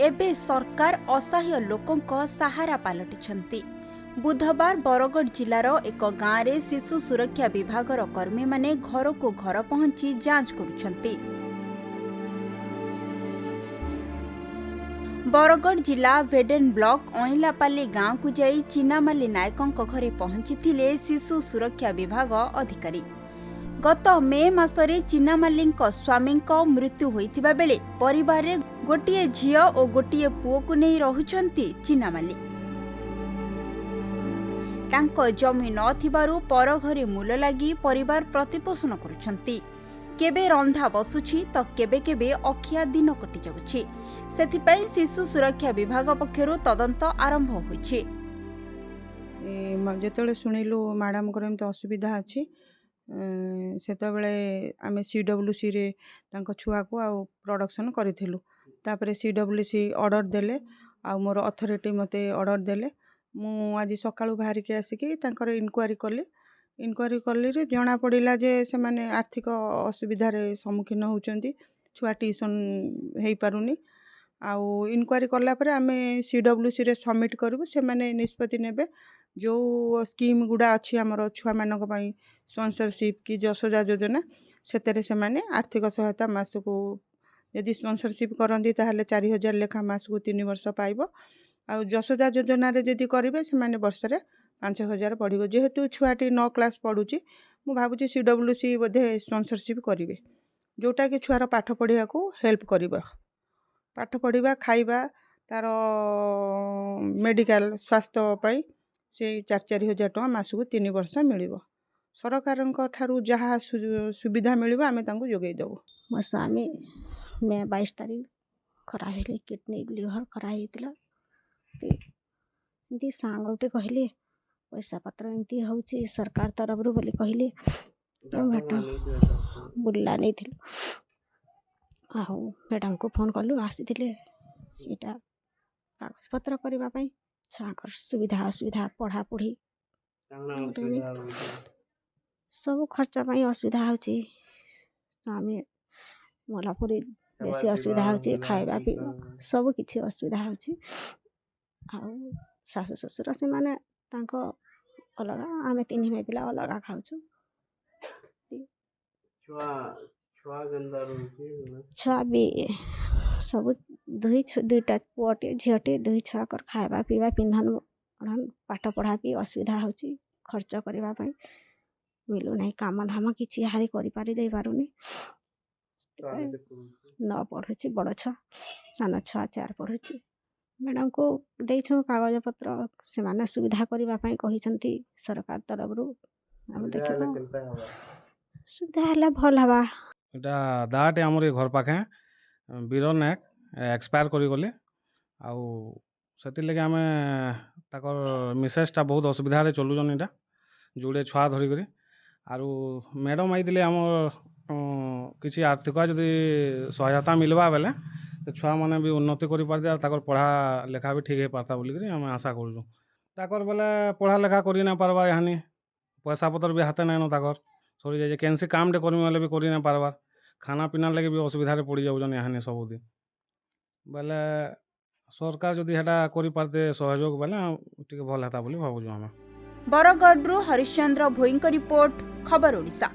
एबे सरकार असहाय लोकंक सहारा पालटिछंती। बुधवार बरगढ़ जिलार एक गाँव में शिशु सुरक्षा विभागर कर्मी माने घर को घर पहुंची जांच करुछंती। बरगढ़ जिला भेडेन ब्लॉक अहिलापाली गाँव को जाई चिनामाली नायकों घरे पहुंची शिशु सुरक्षा विभाग अधिकारी। गत मे मासरे चिनामाली स्वामी मृत्यु होइतिबा बेले परिवार रे गोटिए झियो और गोटिए पुओ को नहीं रहुछंती चिनामाली। तांको जमी नथिबारु पर घरे मूल लागी परिवार प्रतिपोषण करुछंती। केबे रंधा बसुछि तो केबे केबे अखिया दिन कटि जाउछि। सेथिपई शिशु सुरक्षा विभाग पक्षरु तदंत आरंभ होइछि। जेतेबेले सुनिलु मैडम को एमती असुविधा अछि सेतेबेले आमे सीडब्ल्यूसी रे तांको छुआ को आ प्रोडक्शन करिथिलु। तापरे सीडब्ल्यूसी ऑर्डर देले आ मोर अथॉरिटी मते ऑर्डर देले। मु आज सकाळु बाहर के आसिकी तांकर इनक्वारी कली रे जना पड़िला जे से माने आर्थिक असुविधा रे सम्मुखीन होउचंती। छुआ ट्यूशन हेई पारुनी आ इनक्वारी करला परे आमे सीडब्ल्यूसी रे सबमिट करबु। से माने निष्पत्ति नेबे जो स्कीम गुड़ा अच्छी आमर छुआ मानक पई स्पॉन्सरशिप की जसोदा योजना सेतेरे से माने आर्थिक सहायता मासको यदि स्पॉन्सरशिप करंदी ताहले 4000 लेखा मासको 3 वर्ष पाइबो। आ जसोदा योजना रे यदि करिवे से माने वर्ष रे 5000 पड़िबो। जेहेतु छुआटी 9 क्लास पढुची मु भाबुची सीडब्ल्यूसी बोधे स्पॉन्सरशिप करिवे जोटा कि छुआर पाठ पढ़िया को हेल्प करिबो। पाठ पढ़िबा खाइबा तार मेडिकल स्वास्थ्य पई से 4-4 हजार टका मासको 3 वर्ष मिलिबो। सरकारन ठारू जहाँ सुविधा मिलिबो आमे तांको जोगै देबो। मो स्वामी मैं 22 तारीख खराब हेले किडनी लिवर खराब हेतिला। ती सांगोटे कहले पैसा पत्र एमती होउची सरकार तरफ रु बोली कहले भट बुल्ला नहीं थिल। आउ मैडम को फोन कलु आसीथिले एटा कागज पत्र करबा पई छाकर सुविधा असुविधा पढ़ा पढ़ी सब खर्च पई असुविधा होची। स्वामी मोलापुरी बेसी असुविधा होची खाइबा पीबा सब किछि असुविधा होची। आउ सासु ससुर से माने तांको अलगा आमे तीन में पिला अलगा खाउछु। छुआ भी सब दुईटा पुअटे झियोटे 2 छुआ कर खाइबा पीबा पिंधन पाठ पढ़ा भी असुविधा होची। खर्च करबा पई मिलु नहीं काम धाम किछि हारी करि पारि दे पारुनी। 9 पढ़ुची बड़ छुआ सान छुआ 4 पढ़ुची। मैडम को देइछो कागज पत्र से माने सुविधा करबा पई कहिसंती सरकार तरफ रु हम देखिबो सुविधा हला भल हवा। एटा दाटे हमर घर पाखे वीर नायक एक्सपायर करी गले आउ सेति लगे आमे ताकर मिसेसटा बहुत असुविधा रे चलुजन। एटा जोड़े छुआ धरी करी आरु मैडम आइदिले हमर किसी आर्थिक जदि सहायता मिलवा बेले छुआ माने भी उन्नति करि पारदे आर ताकर पढ़ा लेखा भी ठीक हे पारता बोली करी हम आशा करूँ। ताकर बेले पढ़ा लेखा करि ना पारबा यानी पैसा पत्र भी हाथे नाइन ताकर सरी जाए कैंसी काम टे करमी वाले भी करि ना पारबार खाना पीना लगे भी असुविधा रे पड़ी जाउजन यानी सबुदिन बेले सरकार जदि हेटा करि पारते सहयोग बेले टिके भल हेता बोली भाबुजु हम। बरगढ़ हरिश्चंद्र भोईंक रिपोर्ट खबर ओडिशा।